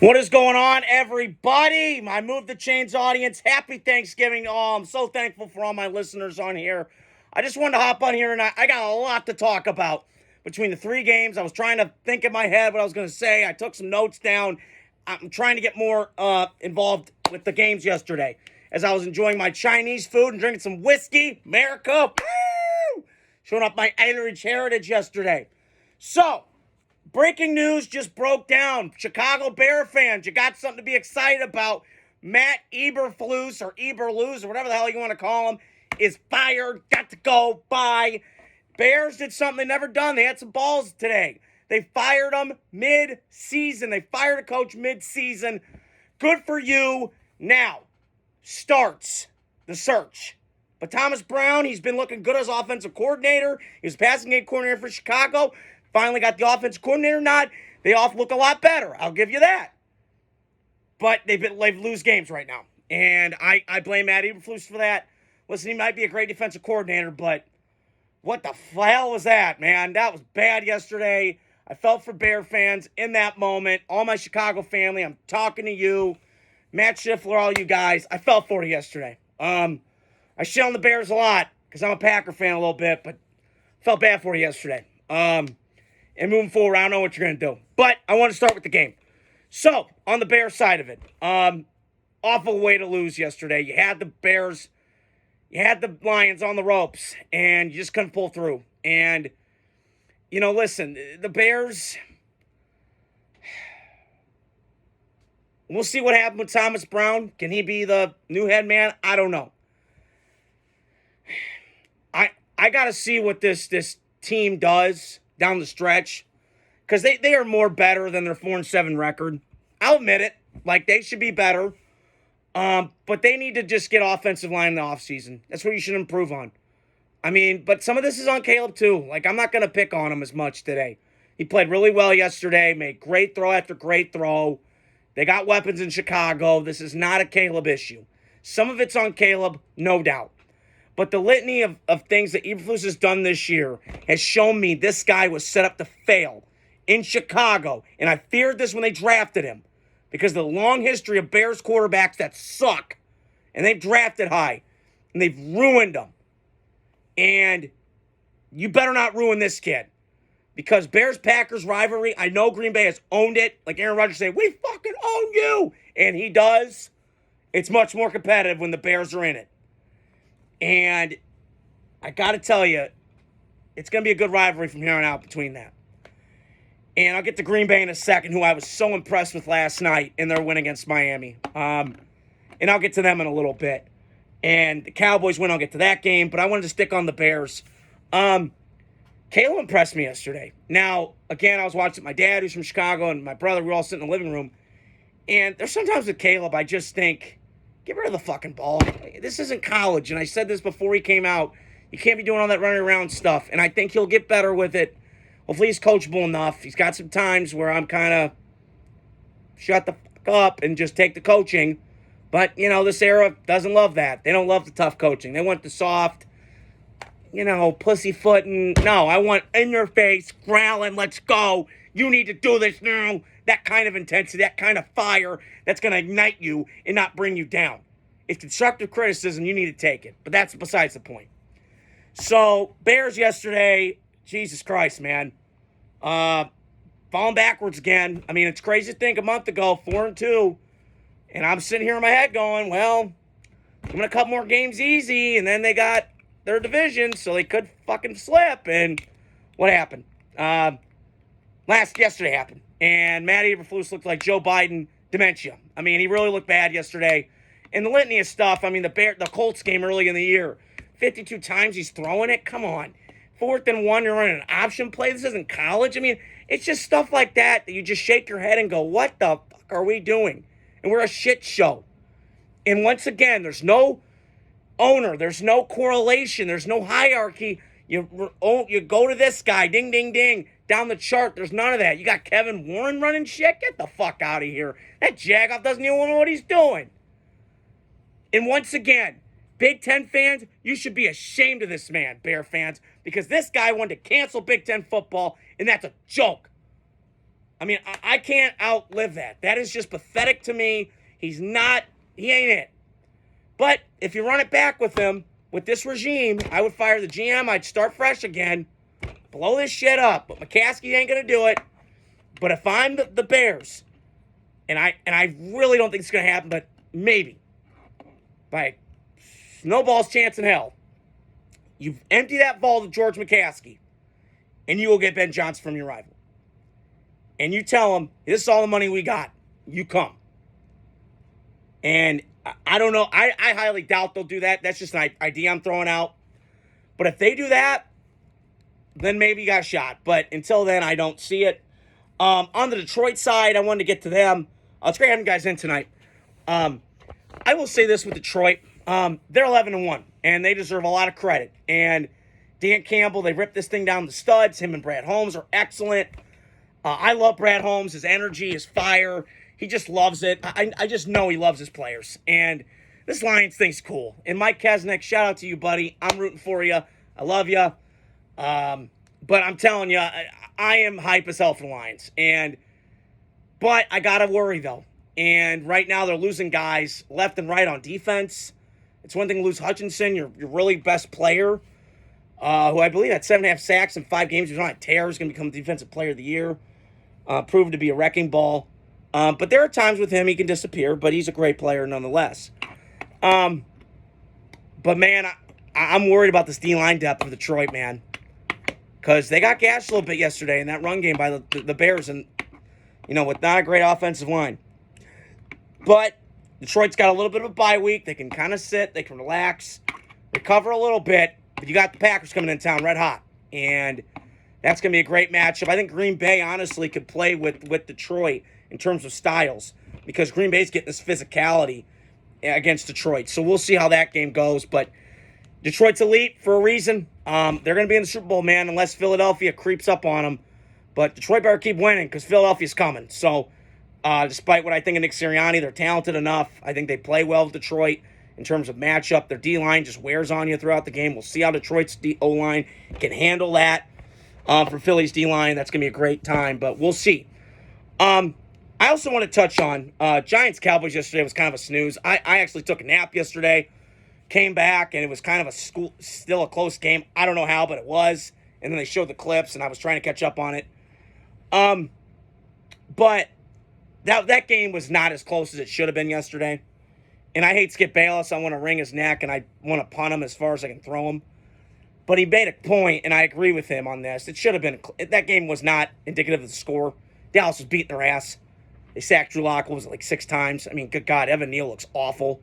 What is going on, everybody? My Move the Chains audience, happy Thanksgiving. Oh, I'm so thankful for all my listeners on here. I just wanted to hop on here, and I got a lot to talk about between the three games. I was trying to think in my head what I was going to say. I took some notes down. I'm trying to get more involved with the games yesterday as I was enjoying my Chinese food and drinking some whiskey. America, woo! Showing up my Irish heritage yesterday. So, breaking news just broke down. Chicago Bear fans, you got something to be excited about. Matt Eberflus, or Eberlus, or whatever the hell you want to call him, is fired. Got to go. Bye. Bears did something they never done. They had some balls today. They fired him mid-season. They fired a coach mid-season. Good for you. Now starts the search. But Thomas Brown, he's been looking good as offensive coordinator. He was passing game coordinator for Chicago. Finally got the offensive coordinator nod. They all look a lot better. I'll give you that. But they've lose games right now. And I blame Matt Eberflus for that. Listen, he might be a great defensive coordinator, but what the hell was that, man? That was bad yesterday. I felt for Bear fans in that moment. All my Chicago family, I'm talking to you. Matt Schiffler, all you guys. I felt for you yesterday. I shit on the Bears a lot because I'm a Packer fan a little bit, but felt bad for you yesterday. And moving forward, I don't know what you're going to do. But I want to start with the game. So, on the Bears side of it, awful way to lose yesterday. You had the Bears, you had the Lions on the ropes, and you just couldn't pull through. And, listen, the Bears, we'll see what happens with Thomas Brown. Can he be the new head man? I don't know. I got to see what this team does down the stretch, because they are more better than their 4-7 record. I'll admit it. Like, they should be better. But they need to just get offensive line in the offseason. That's what you should improve on. I mean, but some of this is on Caleb too. Like, I'm not going to pick on him as much today. He played really well yesterday, made great throw after great throw. They got weapons in Chicago. This is not a Caleb issue. Some of it's on Caleb, no doubt. But the litany of things that Eberflus has done this year has shown me this guy was set up to fail in Chicago. And I feared this when they drafted him because of the long history of Bears quarterbacks that suck. And they've drafted high. And they've ruined them. And you better not ruin this kid. Because Bears-Packers rivalry, I know Green Bay has owned it. Like Aaron Rodgers said, we fucking own you. And he does. It's much more competitive when the Bears are in it. And I got to tell you, it's going to be a good rivalry from here on out between that. And I'll get to Green Bay in a second, who I was so impressed with last night in their win against Miami. And I'll get to them in a little bit. And the Cowboys win, I'll get to that game. But I wanted to stick on the Bears. Caleb impressed me yesterday. Now, again, I was watching my dad, who's from Chicago, and my brother. We were all sitting in the living room. And there's sometimes with Caleb, I just think, get rid of the fucking ball. This isn't college, and I said this before he came out. You can't be doing all that running around stuff, and I think he'll get better with it. Hopefully he's coachable enough. He's got some times where I'm kind of shut the fuck up and just take the coaching. But, this era doesn't love that. They don't love the tough coaching. They want the soft, pussyfooting. No, I want in your face, growling, let's go. You need to do this now. That kind of intensity, that kind of fire that's going to ignite you and not bring you down. It's constructive criticism. You need to take it. But that's besides the point. So, Bears yesterday, Jesus Christ, man. Falling backwards again. I mean, it's crazy to think a month ago, 4-2. And I'm sitting here in my head going, well, giving a couple more games easy. And then they got their division, so they could fucking slip. And what happened? Yesterday happened. And Matt Eberflus looked like Joe Biden dementia. I mean, he really looked bad yesterday. And the litany of stuff, I mean, the Colts game early in the year, 52 times he's throwing it. Come on. 4th and 1, you're running an option play. This isn't college. I mean, it's just stuff like that you just shake your head and go, what the fuck are we doing? And we're a shit show. And once again, there's no owner. There's no correlation. There's no hierarchy. You go to this guy, ding, ding, ding. Down the chart, there's none of that. You got Kevin Warren running shit? Get the fuck out of here. That jagoff doesn't even know what he's doing. And once again, Big Ten fans, you should be ashamed of this man, Bear fans, because this guy wanted to cancel Big Ten football, and that's a joke. I mean, I can't outlive that. That is just pathetic to me. He ain't it. But if you run it back with him, with this regime, I would fire the GM. I'd start fresh again. Blow this shit up. But McCaskey ain't going to do it. But if I'm the Bears, and I really don't think it's going to happen, but maybe, by snowball's chance in hell, you empty that ball to George McCaskey, and you will get Ben Johnson from your rival. And you tell him, this is all the money we got. You come. And I don't know. I highly doubt they'll do that. That's just an idea I'm throwing out. But if they do that, then maybe you got a shot. But until then, I don't see it. On the Detroit side, I wanted to get to them. It's great having you guys in tonight. I will say this with Detroit. They're 11-1, and they deserve a lot of credit. And Dan Campbell, they ripped this thing down to studs. Him and Brad Holmes are excellent. I love Brad Holmes, his energy, his fire. He just loves it. I just know he loves his players. And this Lions thing's cool. And Mike Kesnick, shout out to you, buddy. I'm rooting for you. I love you. But I'm telling you, I am hype as hell for the Lions. But I got to worry, though. And right now they're losing guys left and right on defense. It's one thing to lose Hutchinson, your really best player, who I believe had 7.5 sacks in 5 games. He was on a tear. He's going to become Defensive Player of the Year. Proved to be a wrecking ball. But there are times with him he can disappear, but he's a great player nonetheless. But, man, I'm worried about this D-line depth of Detroit, man. Because they got gashed a little bit yesterday in that run game by the Bears, and, with not a great offensive line. But Detroit's got a little bit of a bye week. They can kind of sit. They can relax, recover a little bit. But you got the Packers coming in town red hot. And that's going to be a great matchup. I think Green Bay, honestly, could play with Detroit in terms of styles, because Green Bay's getting this physicality against Detroit. So we'll see how that game goes. But Detroit's elite for a reason. They're going to be in the Super Bowl, man, unless Philadelphia creeps up on them. But Detroit better keep winning, because Philadelphia's coming. So despite what I think of Nick Sirianni, they're talented enough. I think they play well with Detroit in terms of matchup. Their D-line just wears on you throughout the game. We'll see how Detroit's O-line can handle that. For Philly's D-line, that's going to be a great time, but we'll see. I also want to touch on Giants-Cowboys yesterday was kind of a snooze. I actually took a nap yesterday, came back, and it was kind of still a close game. I don't know how, but it was. And then they showed the clips, and I was trying to catch up on it. But that game was not as close as it should have been yesterday. And I hate Skip Bayless. I want to wring his neck, and I want to punt him as far as I can throw him. But he made a point, and I agree with him on this. It should have been – that game was not indicative of the score. Dallas was beating their ass. They sacked Drew Lock, was it, like 6 times? I mean, good God, Evan Neal looks awful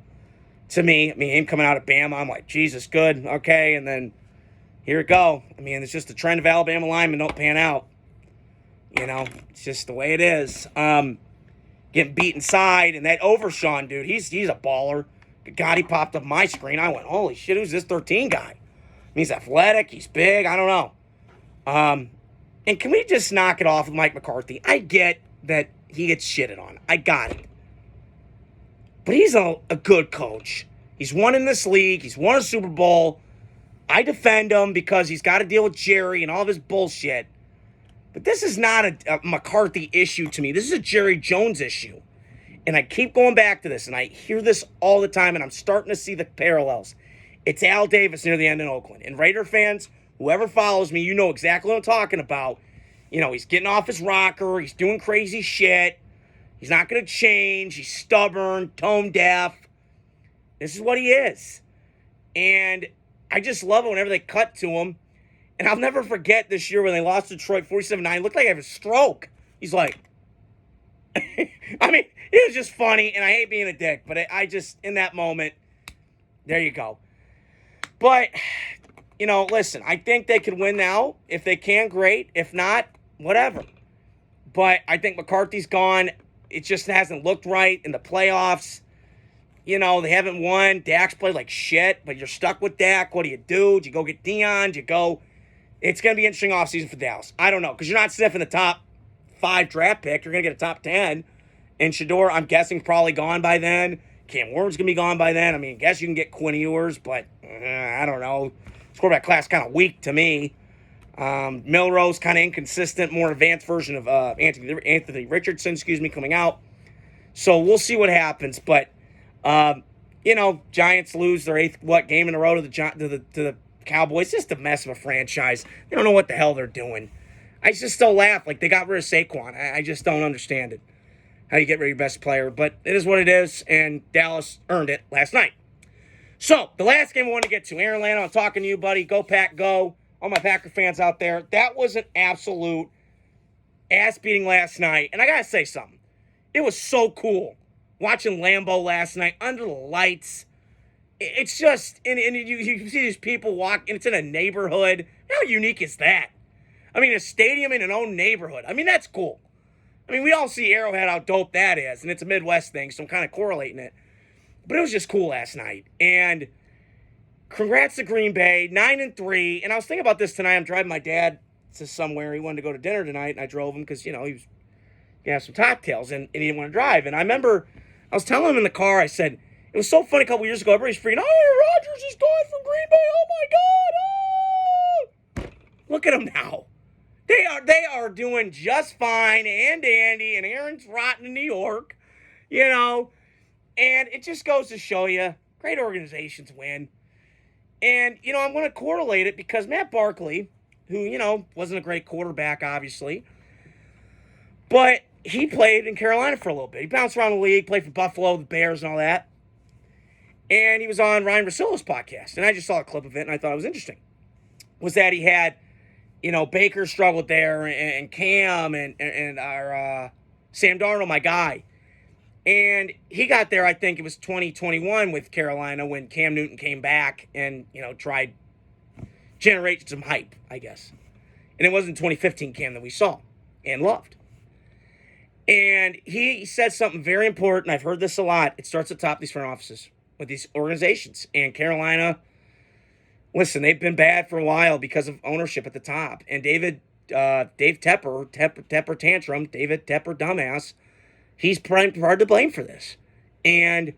to me. I mean, him coming out of Bama, I'm like, Jesus, good, okay. And then here it go. I mean, it's just the trend of Alabama linemen don't pan out. It's just the way it is. Getting beat inside, and that Overshawn dude, he's a baller. Good God, he popped up my screen. I went, holy shit, who's this 13 guy? He's athletic. He's big. I don't know. And can we just knock it off with Mike McCarthy? I get that he gets shitted on. I got it. But he's a good coach. He's won in this league. He's won a Super Bowl. I defend him because he's got to deal with Jerry and all of his bullshit. But this is not a McCarthy issue to me. This is a Jerry Jones issue. And I keep going back to this, and I hear this all the time, and I'm starting to see the parallels. It's Al Davis near the end in Oakland. And Raider fans, whoever follows me, you know exactly what I'm talking about. He's getting off his rocker. He's doing crazy shit. He's not going to change. He's stubborn, tone deaf. This is what he is. And I just love it whenever they cut to him. And I'll never forget this year when they lost to Detroit 47-9. It looked like I have a stroke. He's like, I mean, it was just funny. And I hate being a dick. But I just, in that moment, there you go. But, listen, I think they could win now. If they can, great. If not, whatever. But I think McCarthy's gone. It just hasn't looked right in the playoffs. They haven't won. Dak's played like shit, but you're stuck with Dak. What do? Do you go get Dion? Do you go? It's going to be an interesting offseason for Dallas. I don't know, because you're not sniffing the top 5 draft pick. You're going to get a top 10. And Shador, I'm guessing, probably gone by then. Cam Warren's going to be gone by then. I mean, I guess you can get Quinn Ewers, but I don't know. This quarterback class kind of weak to me. Milrose kind of inconsistent, more advanced version of Anthony Richardson, coming out. So we'll see what happens. But Giants lose their 8th game in a row to the Cowboys. Just a mess of a franchise. They don't know what the hell they're doing. I just still laugh like they got rid of Saquon. I just don't understand it. How you get rid of your best player, but it is what it is, and Dallas earned it last night. So the last game I want to get to, Aaron Lano, I'm talking to you, buddy. Go Pack, go! All my Packer fans out there, that was an absolute ass beating last night, and I gotta say something. It was so cool watching Lambeau last night under the lights. It's just, and you see these people walk, and it's in a neighborhood. How unique is that? I mean, a stadium in an own neighborhood. I mean, that's cool. I mean, we all see Arrowhead, how dope that is, and it's a Midwest thing, so I'm kind of correlating it. But it was just cool last night. And congrats to Green Bay, 9-3. And I was thinking about this tonight. I'm driving my dad to somewhere. He wanted to go to dinner tonight, and I drove him because, he was going to have some cocktails, and he didn't want to drive. And I remember I was telling him in the car, I said, it was so funny a couple years ago. Everybody's freaking, oh, Rodgers is gone from Green Bay. Oh, my God. Oh. Look at him now. They are doing just fine, and Andy, and Aaron's rotten in New York, and it just goes to show you, great organizations win. And, I'm going to correlate it because Matt Barkley, who, wasn't a great quarterback, obviously, but he played in Carolina for a little bit. He bounced around the league, played for Buffalo, the Bears, and all that. And he was on Ryan Russillo's podcast, and I just saw a clip of it, and I thought it was interesting. Was that he had, Baker struggled there, and Cam, and our Sam Darnold, my guy. And he got there, I think it was 2021 with Carolina when Cam Newton came back and, tried generate some hype, I guess. And it wasn't 2015 Cam that we saw and loved. And he said something very important. I've heard this a lot. It starts at the top of these front offices with these organizations. And Carolina, listen, they've been bad for a while because of ownership at the top. And Dave Tepper Tantrum, David Tepper dumbass, he's hard to blame for this. And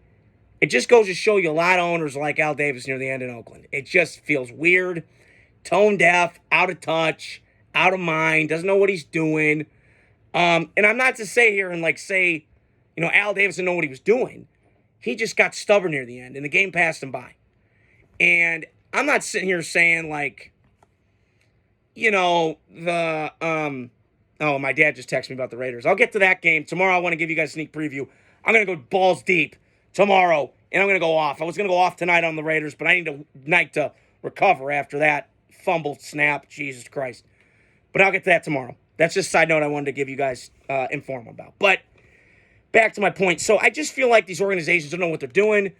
it just goes to show you a lot of owners like Al Davis near the end in Oakland. It just feels weird, tone deaf, out of touch, out of mind, doesn't know what he's doing. And I'm not to say here and say, Al Davis didn't know what he was doing. He just got stubborn near the end, and the game passed him by. And I'm not sitting here saying oh, my dad just texted me about the Raiders. I'll get to that game. Tomorrow I want to give you guys a sneak preview. I'm going to go balls deep tomorrow, and I'm going to go off. I was going to go off tonight on the Raiders, but I need a night to recover after that fumble snap. Jesus Christ. But I'll get to that tomorrow. That's just a side note I wanted to give you guys inform about. But back to my point. So I just feel like these organizations don't know what they're doing.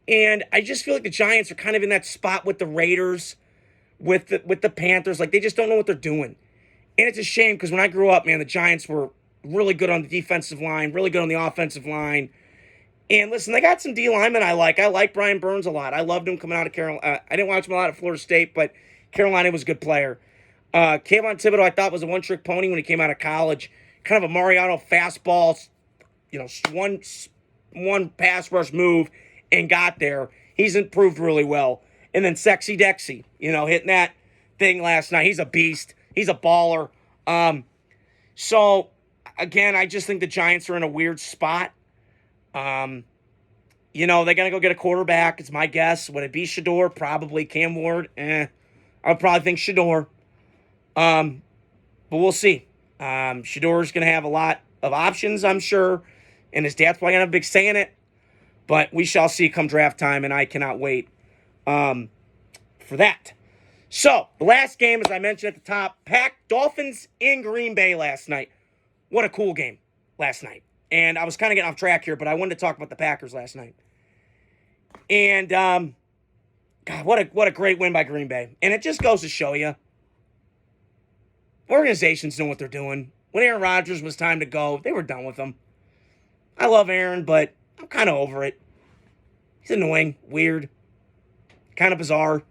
And I just feel like the Giants are kind of in that spot with the Raiders, with the Panthers. Like, they just don't know what they're doing. And it's a shame because when I grew up, man, the Giants were really good on the defensive line, really good on the offensive line. And listen, they got some D linemen I like. I like Brian Burns a lot. I loved him coming out of Carolina. I didn't watch him a lot at Florida State, but Carolina was a good player. Kayvon Thibodeau, I thought, was a one-trick pony when he came out of college. Kind of a Mariano fastball, one pass rush move and got there. He's improved really well. And then Sexy Dexy, hitting that thing last night. He's a beast. He's a baller. So, again, I just think the Giants are in a weird spot. They're going to go get a quarterback. It's my guess. Would it be Shador? Probably. Cam Ward? I would probably think Shador. But we'll see. Shador's going to have a lot of options, I'm sure. And his dad's probably going to have a big say in it. But we shall see come draft time, and I cannot wait for that. So, the last game, as I mentioned at the top, Dolphins in Green Bay last night. What a cool game last night. And I was kind of getting off track here, but I wanted to talk about the Packers last night. And, God, what a great win by Green Bay. And it just goes to show you, organizations know what they're doing. When Aaron Rodgers was time to go, they were done with him. I love Aaron, but I'm kind of over it. He's annoying, weird, kind of bizarre.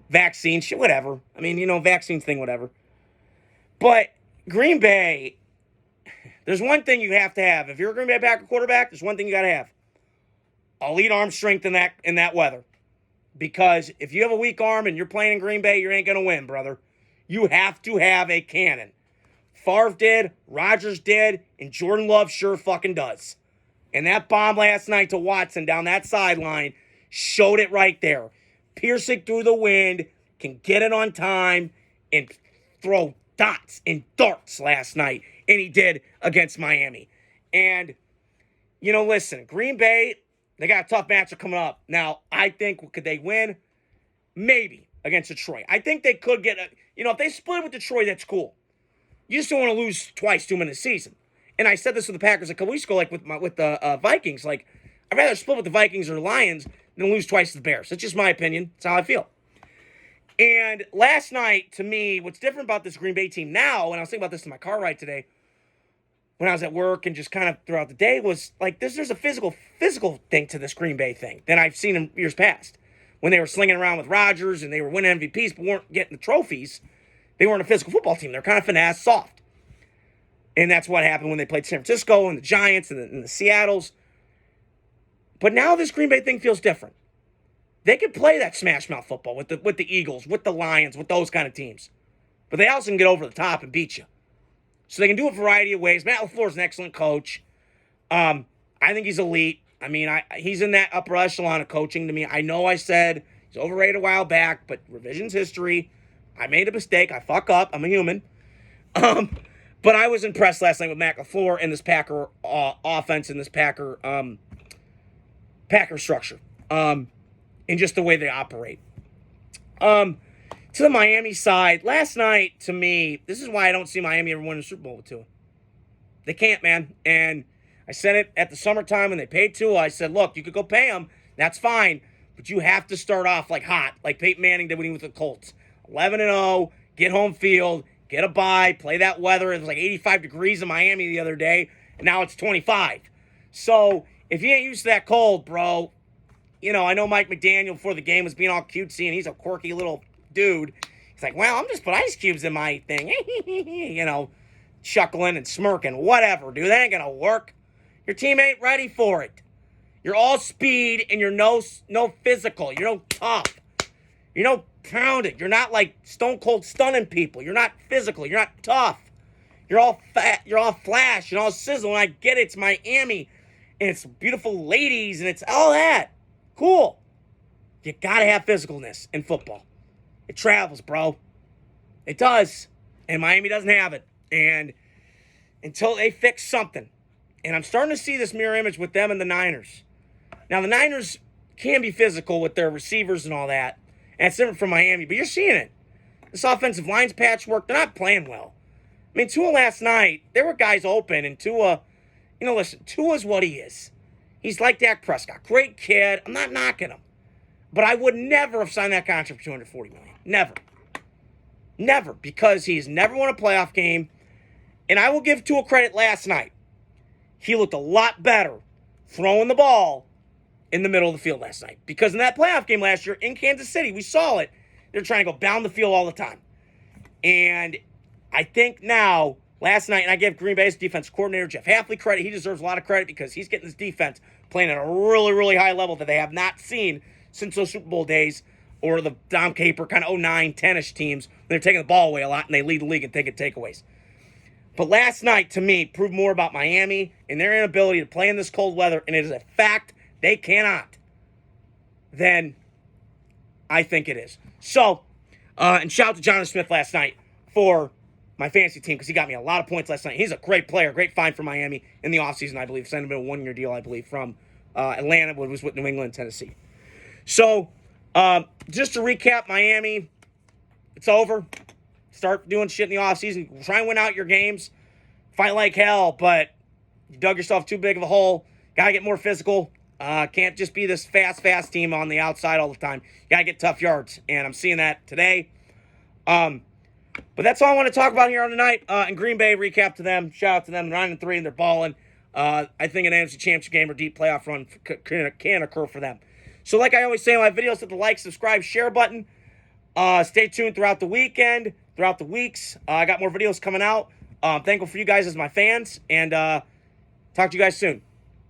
Vaccine shit, whatever. I mean, vaccine thing, whatever. But Green Bay, there's one thing you have to have. If you're a Green Bay Packer quarterback, there's one thing you got to have. Elite arm strength in that weather. Because if you have a weak arm and you're playing in Green Bay, you ain't going to win, brother. You have to have a cannon. Favre did, Rodgers did, and Jordan Love sure fucking does. And that bomb last night to Watson down that sideline showed it right there. Piercing through the wind, can get it on time, and throw dots and darts last night. And he did against Miami. And, listen, Green Bay, they got a tough matchup coming up. Now, I think, could they win? Maybe against Detroit. I think they could get if they split with Detroit, that's cool. You just don't want to lose twice to them in the season. And I said this with the Packers a couple weeks ago, like with the Vikings. Like, I'd rather split with the Vikings or the Lions than lose twice to the Bears. That's just my opinion. That's how I feel. And last night, to me, what's different about this Green Bay team now, and I was thinking about this in my car ride today, when I was at work and just kind of throughout the day, was like there's a physical thing to this Green Bay thing than I've seen in years past. When they were slinging around with Rodgers and they were winning MVPs but weren't getting the trophies, they weren't a physical football team. They're kind of finesse, soft. And that's what happened when they played San Francisco and the Giants and the Seattles. But now this Green Bay thing feels different. They can play that smash mouth football with the Eagles, with the Lions, with those kind of teams. But they also can get over the top and beat you. So they can do it a variety of ways. Matt LaFleur is an excellent coach. I think he's elite. I mean, he's in that upper echelon of coaching to me. I know I said he's overrated a while back, but revision's history. I made a mistake. I fuck up. I'm a human. But I was impressed last night with Matt LaFleur and this Packer offense and this Packer structure. And just the way they operate. To the Miami side, last night, to me, this is why I don't see Miami ever win a Super Bowl with Tua. They can't, man. And I said it at the summertime when they paid Tua. I said, look, you could go pay him. That's fine. But you have to start off like hot, like Peyton Manning did when he was with the Colts. 11-0, get home field, get a bye, play that weather. It was like 85 degrees in Miami the other day, and now it's 25. So if you ain't used to that cold, bro, I know Mike McDaniel before the game was being all cutesy, and he's a quirky little dude. He's like, well, I'm just putting ice cubes in my thing. Chuckling and smirking. Whatever, dude. That ain't going to work. Your team ain't ready for it. You're all speed, and you're no physical. You're no tough. You're no pounded. You're not like Stone Cold stunning people. You're not physical. You're not tough. You're all fat. You're all flash and all sizzle. And I get it. It's Miami, and it's beautiful ladies, and it's all that. Cool. You got to have physicalness in football. It travels, bro. It does. And Miami doesn't have it. And until they fix something. And I'm starting to see this mirror image with them and the Niners. Now, the Niners can be physical with their receivers and all that. And it's different from Miami. But you're seeing it. This offensive line's patchwork. They're not playing well. I mean, Tua last night, there were guys open. And Tua, listen, Tua's what he is. He's like Dak Prescott. Great kid. I'm not knocking him. But I would never have signed that contract for $240 million. Never. Never. Because he's never won a playoff game. And I will give Tua credit last night. He looked a lot better throwing the ball in the middle of the field last night. Because in that playoff game last year in Kansas City, we saw it. They're trying to go down the field all the time. And I think now, last night, and I give Green Bay's defense coordinator Jeff Hafley credit. He deserves a lot of credit because he's getting this defense playing at a really, really high level that they have not seen since those Super Bowl days or the Dom Capers kind of 09, 10-ish teams. They're taking the ball away a lot and they lead the league in taking takeaways. But last night, to me, proved more about Miami and their inability to play in this cold weather, and it is a fact they cannot, than I think it is. So, and shout out to Jonathan Smith last night for my fantasy team because he got me a lot of points last night. He's a great player, great find for Miami in the offseason, I believe. Signed him a one-year deal, I believe, from Atlanta, but was with New England and Tennessee. So, just to recap, Miami, it's over. Start doing shit in the offseason. Try and win out your games. Fight like hell, but you dug yourself too big of a hole. Got to get more physical. Can't just be this fast team on the outside all the time. You got to get tough yards, and I'm seeing that today. But that's all I want to talk about here on tonight. In Green Bay, recap to them. Shout out to them. 9-3, and they're balling. I think an NFC Championship game or deep playoff run can occur for them. So like I always say in my videos, hit the like, subscribe, share button. Stay tuned throughout the weekend, throughout the weeks. I got more videos coming out. Thankful for you guys as my fans, and talk to you guys soon.